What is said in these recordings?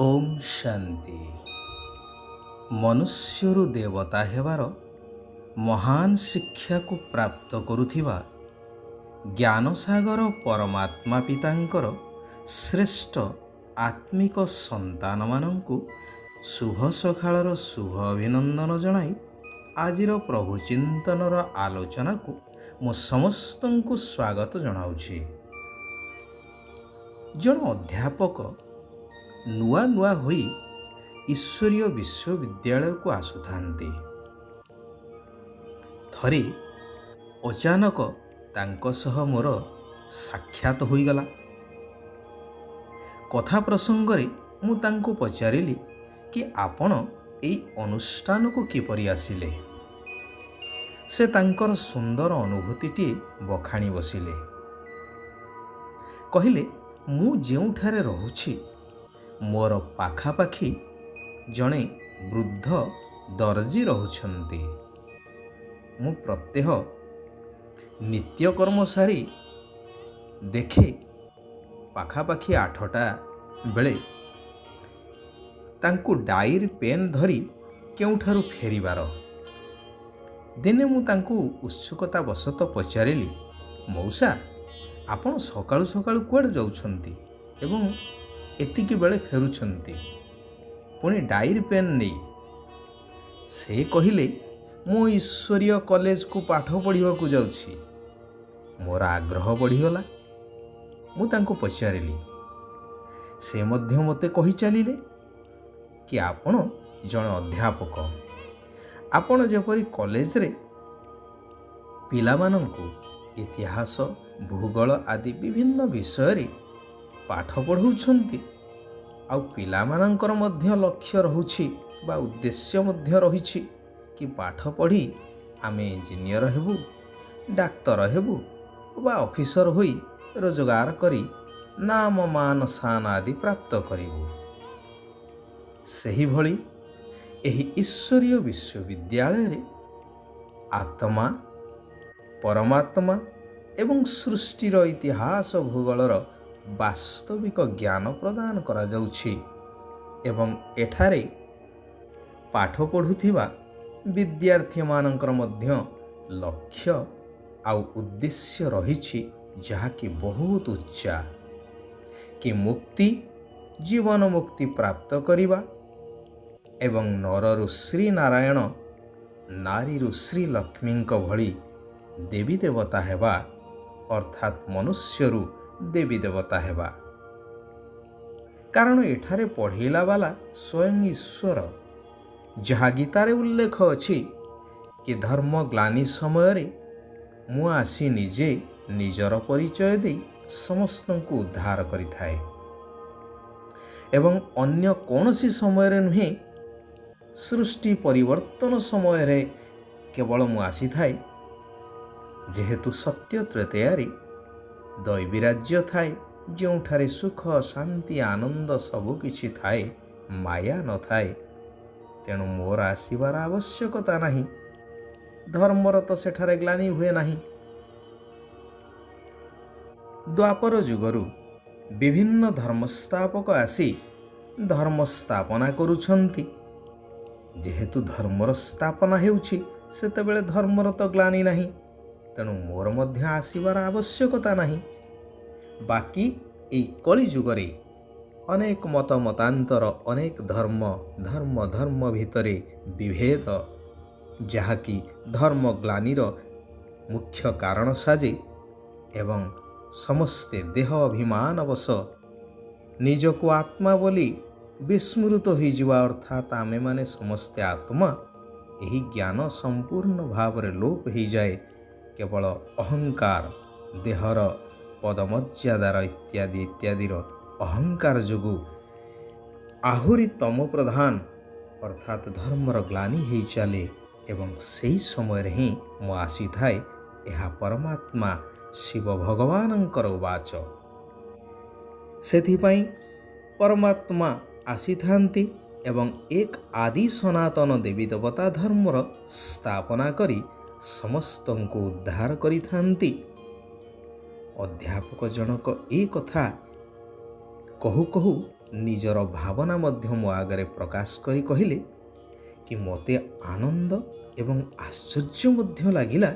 ଓମ୍ ଶାନ୍ତି। ମନୁଷ୍ୟରୁ ଦେବତା ହେବାର ମହାନ ଶିକ୍ଷାକୁ ପ୍ରାପ୍ତ କରୁଥିବା ଜ୍ଞାନସାଗର ପରମାତ୍ମା ପିତାଙ୍କର ଶ୍ରେଷ୍ଠ ଆତ୍ମିକ ସନ୍ତାନମାନଙ୍କୁ ଶୁଭ ସକାଳର ଶୁଭ ଅଭିନନ୍ଦନ ଜଣାଇ ଆଜିର ପ୍ରଭୁ ଚିନ୍ତନର ଆଲୋଚନାକୁ ମୁଁ ସମସ୍ତଙ୍କୁ ସ୍ୱାଗତ ଜଣାଉଛି। ଜଣେ ଅଧ୍ୟାପକ ନୂଆ ନୂଆ ହୋଇ ଈଶ୍ୱରୀୟ ବିଶ୍ୱବିଦ୍ୟାଳୟକୁ ଆସୁଥାନ୍ତି। ଥରେ ଅଚାନକ ତାଙ୍କ ସହ ମୋର ସାକ୍ଷାତ ହୋଇଗଲା। କଥା ପ୍ରସଙ୍ଗରେ ମୁଁ ତାଙ୍କୁ ପଚାରିଲି କି ଆପଣ ଏହି ଅନୁଷ୍ଠାନକୁ କିପରି ଆସିଲେ। ସେ ତାଙ୍କର ସୁନ୍ଦର ଅନୁଭୂତିଟିଏ ବଖାଣି ବସିଲେ। କହିଲେ, ମୁଁ ଯେଉଁଠାରେ ରହୁଛି ମୋର ପାଖାପାଖି ଜଣେ ବୃଦ୍ଧ ଦର୍ଜି ରହୁଛନ୍ତି। ମୁଁ ପ୍ରତ୍ୟହ ନିତ୍ୟକର୍ମ ସାରି ଦେଖେ ପାଖାପାଖି 8ଟା ବେଳେ ତାଙ୍କୁ ଡାଏରୀ ପେନ୍ ଧରି କେଉଁଠାରୁ ଫେରିବାର। ଦିନେ ମୁଁ ତାଙ୍କୁ ଉତ୍ସୁକତା ବଶତଃ ପଚାରିଲି, ମଉସା, ଆପଣ ସକାଳୁ ସକାଳୁ କୁଆଡ଼େ ଯାଉଛନ୍ତି ଏବଂ ଏତିକି ବେଳେ ଫେରୁଛନ୍ତି, ପୁଣି ଡାଏରୀ ପେନ୍ ନେଇ? ସେ କହିଲେ, ମୁଁ ଈଶ୍ୱରୀୟ କଲେଜକୁ ପାଠ ପଢ଼ିବାକୁ ଯାଉଛି। ମୋର ଆଗ୍ରହ ବଢ଼ିଗଲା। ମୁଁ ତାଙ୍କୁ ପଚାରିଲି। ସେ ମଧ୍ୟ ମୋତେ କହି ଚାଲିଲେ କି ଆପଣ ଜଣେ ଅଧ୍ୟାପକ। ଆପଣ ଯେପରି କଲେଜରେ ପିଲାମାନଙ୍କୁ ଇତିହାସ, ଭୂଗୋଳ ଆଦି ବିଭିନ୍ନ ବିଷୟରେ ପାଠ ପଢ଼ାଉଛନ୍ତି, ଆଉ ପିଲାମାନଙ୍କର ମଧ୍ୟ ଲକ୍ଷ୍ୟ ରହୁଛି ବା ଉଦ୍ଦେଶ୍ୟ ମଧ୍ୟ ରହିଛି କି ପାଠ ପଢ଼ି ଆମେ ଇଞ୍ଜିନିୟର ହେବୁ, ଡାକ୍ତର ହେବୁ ବା ଅଫିସର ହୋଇ ରୋଜଗାର କରି ନାମ ମାନ ସାନ ଆଦି ପ୍ରାପ୍ତ କରିବୁ। ସେହିଭଳି ଏହି ଈଶ୍ୱରୀୟ ବିଶ୍ୱବିଦ୍ୟାଳୟରେ ଆତ୍ମା, ପରମାତ୍ମା ଏବଂ ସୃଷ୍ଟିର ଇତିହାସ ଭୂଗୋଳର ବାସ୍ତବିକ ଜ୍ଞାନ ପ୍ରଦାନ କରାଯାଉଛି ଏବଂ ଏଠାରେ ପାଠ ପଢ଼ୁଥିବା ବିଦ୍ୟାର୍ଥୀମାନଙ୍କର ମଧ୍ୟ ଲକ୍ଷ୍ୟ ଆଉ ଉଦ୍ଦେଶ୍ୟ ରହିଛି ଯାହାକି ବହୁତ ଉଚ୍ଚା, କି ମୁକ୍ତି, ଜୀବନ ମୁକ୍ତି ପ୍ରାପ୍ତ କରିବା ଏବଂ ନରରୁ ଶ୍ରୀ ନାରାୟଣ, ନାରୀରୁ ଶ୍ରୀ ଲକ୍ଷ୍ମୀଙ୍କ ଭଳି ଦେବୀ ଦେବତା ହେବା, ଅର୍ଥାତ୍ ମନୁଷ୍ୟରୁ ଦେବୀ ଦେବତା ହେବା। କାରଣ ଏଠାରେ ପଢ଼େଇଲା ବାଲା ସ୍ୱୟଂ ଈଶ୍ୱର। ଯାହା ଗୀତାରେ ଉଲ୍ଲେଖ ଅଛି କି ଧର୍ମ ଗ୍ଲାନି ସମୟରେ ମୁଁ ଆସି ନିଜେ ନିଜର ପରିଚୟ ଦେଇ ସମସ୍ତଙ୍କୁ ଉଦ୍ଧାର କରିଥାଏ ଏବଂ ଅନ୍ୟ କୌଣସି ସମୟରେ ନୁହେଁ, ସୃଷ୍ଟି ପରିବର୍ତ୍ତନ ସମୟରେ କେବଳ ମୁଁ ଆସିଥାଏ। ଯେହେତୁ ସତ୍ୟ ତ୍ରେତୟାରେ ଦୈବୀ ରାଜ୍ୟ ଥାଏ, ଯେଉଁଠାରେ ସୁଖ, ଶାନ୍ତି, ଆନନ୍ଦ ସବୁ କିଛି ଥାଏ, ମାୟା ନଥାଏ, ତେଣୁ ମୋର ଆସିବାର ଆବଶ୍ୟକତା ନାହିଁ। ଧର୍ମର ତ ସେଠାରେ ଗ୍ଲାନି ହୁଏ ନାହିଁ। ଦ୍ୱାପର ଯୁଗରୁ ବିଭିନ୍ନ ଧର୍ମସ୍ଥାପକ ଆସି ଧର୍ମ ସ୍ଥାପନା କରୁଛନ୍ତି। ଯେହେତୁ ଧର୍ମର ସ୍ଥାପନା ହେଉଛି, ସେତେବେଳେ ଧର୍ମର ତ ଗ୍ଲାନି ନାହିଁ, ତେଣୁ ମୋର ମଧ୍ୟ ଆସିବାର ଆବଶ୍ୟକତା ନାହିଁ। ବାକି ଏହି କଳି ଯୁଗରେ ଅନେକ ମତ ମତାନ୍ତର, ଅନେକ ଧର୍ମ ଭିତରେ ବିଭେଦ, ଯାହାକି ଧର୍ମ ଗ୍ଲାନିର ମୁଖ୍ୟ କାରଣ ସାଜେ ଏବଂ ସମସ୍ତେ ଦେହ ଅଭିମାନବଶ ନିଜକୁ ଆତ୍ମା ବୋଲି ବିସ୍ମୃତ ହୋଇଯିବା, ଅର୍ଥାତ୍ ଆମେମାନେ ସମସ୍ତେ ଆତ୍ମା, ଏହି ଜ୍ଞାନ ସମ୍ପୂର୍ଣ୍ଣ ଭାବରେ ଲୋପ ହୋଇଯାଏ। କେବଳ ଅହଙ୍କାର, ଦେହର ପଦମର୍ଯ୍ୟାଦାର ଇତ୍ୟାଦିର ଅହଙ୍କାର ଯୋଗୁଁ ଆହୁରି ତମ ପ୍ରଧାନ ଅର୍ଥାତ୍ ଧର୍ମର ଗ୍ଲାନି ହେଇ ଚାଲେ ଏବଂ ସେହି ସମୟରେ ହିଁ ମୁଁ ଆସିଥାଏ। ଏହା ପରମାତ୍ମା ଶିବ ଭଗବାନଙ୍କର ଉବାଚ। ସେଥିପାଇଁ ପରମାତ୍ମା ଆସିଥାନ୍ତି ଏବଂ ଏକ ଆଦି ସନାତନ ଦେବୀ ଦେବତା ଧର୍ମର ସ୍ଥାପନା କରି ସମସ୍ତଙ୍କୁ ଉଦ୍ଧାର କରିଥାନ୍ତି। ଅଧ୍ୟାପକ ଜଣକ ଏ କଥା କହୁ କହୁ ନିଜର ଭାବନା ମଧ୍ୟ ମୋ ଆଗରେ ପ୍ରକାଶ କରି କହିଲେ କି ମୋତେ ଆନନ୍ଦ ଏବଂ ଆଶ୍ଚର୍ଯ୍ୟ ମଧ୍ୟ ଲାଗିଲା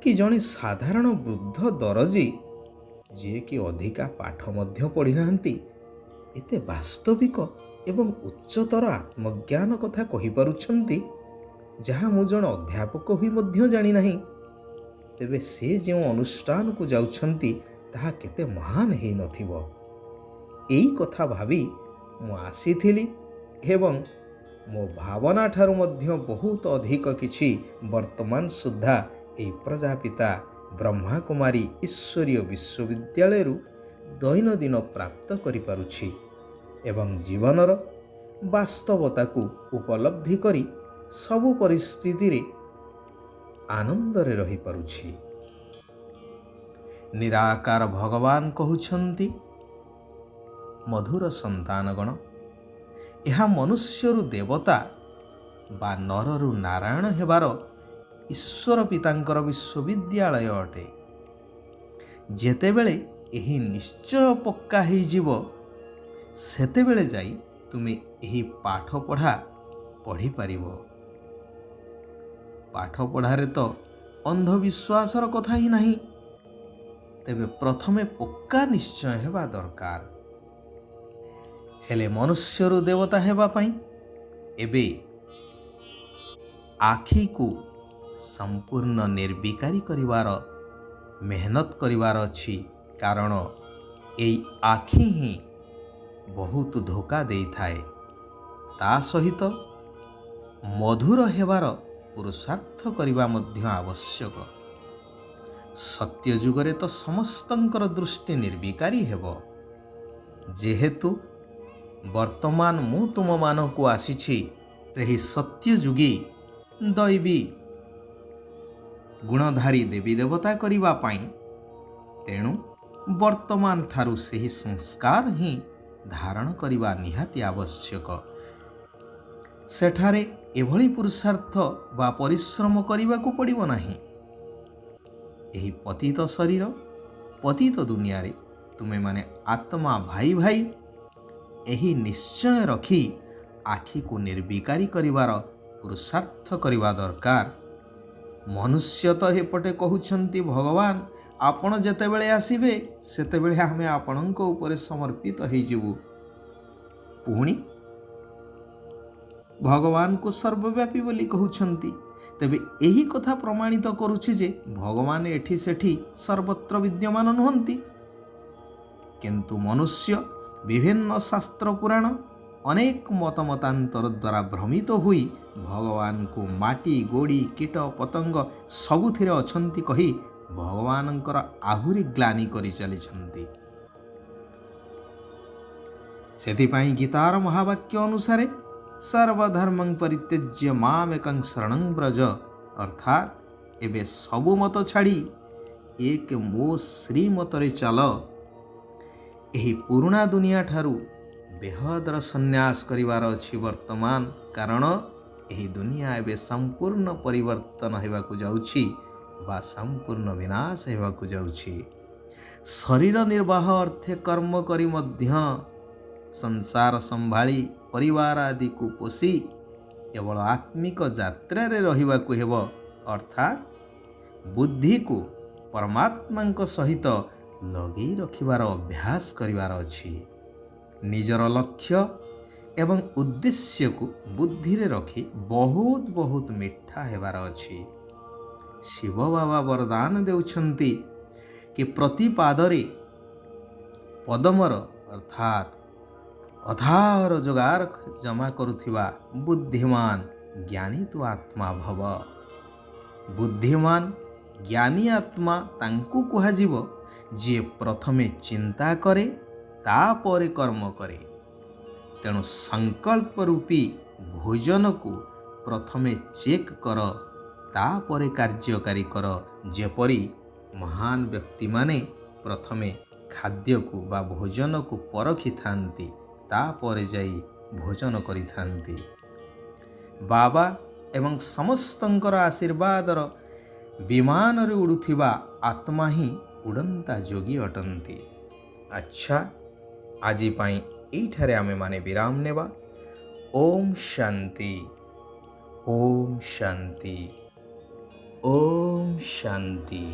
କି ଜଣେ ସାଧାରଣ ବୃଦ୍ଧ ଦରଜୀ ଯିଏକି ଅଧିକା ପାଠ ମଧ୍ୟ ପଢ଼ିନାହାନ୍ତି ଏତେ ବାସ୍ତବିକ ଏବଂ ଉଚ୍ଚତର ଆତ୍ମଜ୍ଞାନ କଥା କହିପାରୁଛନ୍ତି ଯାହା ମୁଁ ଜଣେ ଅଧ୍ୟାପକ ହୋଇ ମଧ୍ୟ ଜାଣିନାହିଁ। ତେବେ ସେ ଯେଉଁ ଅନୁଷ୍ଠାନକୁ ଯାଉଛନ୍ତି ତାହା କେତେ ମହାନ ହେଇନଥିବ। ଏଇ କଥା ଭାବି ମୁଁ ଆସିଥିଲି ଏବଂ ମୋ ଭାବନା ଠାରୁ ମଧ୍ୟ ବହୁତ ଅଧିକ କିଛି ବର୍ତ୍ତମାନ ସୁଦ୍ଧା ଏହି ପ୍ରଜାପିତା ବ୍ରହ୍ମାକୁମାରୀ ଈଶ୍ୱରୀୟ ବିଶ୍ୱବିଦ୍ୟାଳୟରୁ ଦୈନନ୍ଦିନ ପ୍ରାପ୍ତ କରିପାରୁଛି ଏବଂ ଜୀବନର ବାସ୍ତବତାକୁ ଉପଲବ୍ଧି କରି ସବୁ ପରିସ୍ଥିତିରେ ଆନନ୍ଦରେ ରହିପାରୁଛି। ନିରାକାର ଭଗବାନ କହୁଛନ୍ତି, ମଧୁର ସନ୍ତାନଗଣ, ଏହା ମନୁଷ୍ୟରୁ ଦେବତା ବା ନରରୁ ନାରାୟଣ ହେବାର ଈଶ୍ୱର ପିତାଙ୍କର ବିଶ୍ୱବିଦ୍ୟାଳୟ ଅଟେ। ଯେତେବେଳେ ଏହି ନିଶ୍ଚୟ ପକ୍କା ହେଇଯିବ ସେତେବେଳେ ଯାଇ ତୁମେ ଏହି ପାଠପଢ଼ା ପଢ଼ିପାରିବ। ପାଠପଢ଼ାରେ ତ ଅନ୍ଧବିଶ୍ୱାସର କଥା ହିଁ ନାହିଁ। ତେବେ ପ୍ରଥମେ ପକ୍କା ନିଶ୍ଚୟ ହେବା ଦରକାର। ହେଲେ ମନୁଷ୍ୟରୁ ଦେବତା ହେବା ପାଇଁ ଏବେ ଆଖିକୁ ସମ୍ପୂର୍ଣ୍ଣ ନିର୍ବିକାରୀ କରିବାର ମେହନତ କରିବାର ଅଛି, କାରଣ ଏଇ ଆଖି ହିଁ ବହୁତ ଧୋକା ଦେଇଥାଏ। ତା ସହିତ ମଧୁର ହେବାର ପୁରୁଷାର୍ଥ କରିବା ମଧ୍ୟ ଆବଶ୍ୟକ। ସତ୍ୟ ଯୁଗରେ ତ ସମସ୍ତଙ୍କର ଦୃଷ୍ଟି ନିର୍ବିକାରୀ ହେବ। ଯେହେତୁ ବର୍ତ୍ତମାନ ମୁଁ ତୁମମାନଙ୍କୁ ଆସିଛି ସେହି ସତ୍ୟଯୁଗୀ ଦୈବୀ ଗୁଣଧାରୀ ଦେବୀ ଦେବତା କରିବା ପାଇଁ, ତେଣୁ ବର୍ତ୍ତମାନ ଠାରୁ ସେହି ସଂସ୍କାର ହିଁ ଧାରଣ କରିବା ନିହାତି ଆବଶ୍ୟକ। ସେଠାରେ ଏଭଳି ପୁରୁଷାର୍ଥ ବା ପରିଶ୍ରମ କରିବାକୁ ପଡ଼ିବ ନାହିଁ। ଏହି ପତିତ ଶରୀର ପତିତ ଦୁନିଆରେ ତୁମେମାନେ ଆତ୍ମା ଭାଇ ଭାଇ ଏହି ନିଶ୍ଚୟ ରଖି ଆଖିକୁ ନିର୍ବିକାରୀ କରିବାର ପୁରୁଷାର୍ଥ କରିବା ଦରକାର। ମନୁଷ୍ୟ ତ ଏପଟେ କହୁଛନ୍ତି, ଭଗବାନ ଆପଣ ଯେତେବେଳେ ଆସିବେ ସେତେବେଳେ ଆମେ ଆପଣଙ୍କ ଉପରେ ସମର୍ପିତ ହେଇଯିବୁ। ପୁଣି ଭଗବାନଙ୍କୁ ସର୍ବବ୍ୟାପୀ ବୋଲି କହୁଛନ୍ତି। ତେବେ ଏହି କଥା ପ୍ରମାଣିତ କରୁଛି ଯେ ଭଗବାନ ଏଠି ସେଠି ସର୍ବତ୍ର ବିଦ୍ୟମାନ ନୁହନ୍ତି। କିନ୍ତୁ ମନୁଷ୍ୟ ବିଭିନ୍ନ ଶାସ୍ତ୍ର ପୁରାଣ ଅନେକ ମତମତାନ୍ତର ଦ୍ୱାରା ଭ୍ରମିତ ହୋଇ ଭଗବାନଙ୍କୁ ମାଟି ଗୋଡ଼ି କୀଟ ପତଙ୍ଗ ସବୁଥିରେ ଅଛନ୍ତି କହି ଭଗବାନଙ୍କର ଆହୁରି ଗ୍ଲାନି କରି ଚାଲିଛନ୍ତି। ସେଥିପାଇଁ ଗୀତାର ମହାବାକ୍ୟ ଅନୁସାରେ ସର୍ବଧର୍ମଂ ପରିତ୍ୟଜ୍ୟ ମାମେକଂ ଶରଣଂ ବ୍ରଜ, ଅର୍ଥାତ୍ ଏବେ ସବୁ ମତ ଛାଡ଼ି ଏକ ମୋ ଶ୍ରୀମତରେ ଚାଲ। ଏହି ପୁରୁଣା ଦୁନିଆ ଠାରୁ ବେହଦର ସନ୍ନ୍ୟାସ କରିବାର ଅଛି ବର୍ତ୍ତମାନ, କାରଣ ଏହି ଦୁନିଆ ଏବେ ସମ୍ପୂର୍ଣ୍ଣ ପରିବର୍ତ୍ତନ ହେବାକୁ ଯାଉଛି ବା ସମ୍ପୂର୍ଣ୍ଣ ବିନାଶ ହେବାକୁ ଯାଉଛି। ଶରୀର ନିର୍ବାହ ଅର୍ଥେ କର୍ମ କରି ମଧ୍ୟ ସଂସାର ସମ୍ଭାଳି ପରିବାର ଆଦିକୁ ପୋଷି କେବଳ ଆତ୍ମିକ ଯାତ୍ରାରେ ରହିବାକୁ ହେବ, ଅର୍ଥାତ୍ ବୁଦ୍ଧିକୁ ପରମାତ୍ମାଙ୍କ ସହିତ ଲଗେଇ ରଖିବାର ଅଭ୍ୟାସ କରିବାର ଅଛି। ନିଜର ଲକ୍ଷ୍ୟ ଏବଂ ଉଦ୍ଦେଶ୍ୟକୁ ବୁଦ୍ଧିରେ ରଖି ବହୁତ ବହୁତ ମିଠା ହେବାର ଅଛି। ଶିବ ବାବା ବରଦାନ ଦେଉଛନ୍ତି କି ପ୍ରତି ପାଦରେ ପଦମର ଅର୍ଥାତ୍ ଅଧାର ଯୋଗାର ଜମା କରୁଥିବା ବୁଦ୍ଧିମାନ ଜ୍ଞାନୀ ତୁ ଆତ୍ମା ଭବ। ବୁଦ୍ଧିମାନ ଜ୍ଞାନୀ ଆତ୍ମା ତାଙ୍କୁ କୁହାଯିବ ଯିଏ ପ୍ରଥମେ ଚିନ୍ତା କରେ ତାପରେ କର୍ମ କରେ। ତେଣୁ ସଂକଳ୍ପ ରୂପୀ ଭୋଜନକୁ ପ୍ରଥମେ ଚେକ୍ କର ତାପରେ କାର୍ଯ୍ୟକାରୀ କର। ଯେପରି ମହାନ ବ୍ୟକ୍ତିମାନେ ପ୍ରଥମେ ଖାଦ୍ୟକୁ ବା ଭୋଜନକୁ ପରଖିଥାନ୍ତି, ତାପରେ ଯାଇ ଭୋଜନ କରିଥାନ୍ତି। ବାବା ଏବଂ ସମସ୍ତଙ୍କର ଆଶୀର୍ବାଦର ବିମାନରେ ଉଡ଼ୁଥିବା ଆତ୍ମା ହିଁ ଉଡ଼ନ୍ତା ଯୋଗୀ ଅଟନ୍ତି। ଆଚ୍ଛା, ଆଜି ପାଇଁ ଏଇଠାରେ ଆମେମାନେ ବିରାମ ନେବା। ଓମ୍ ଶାନ୍ତି, ଓମ୍ ଶାନ୍ତି, ଓମ୍ ଶାନ୍ତି।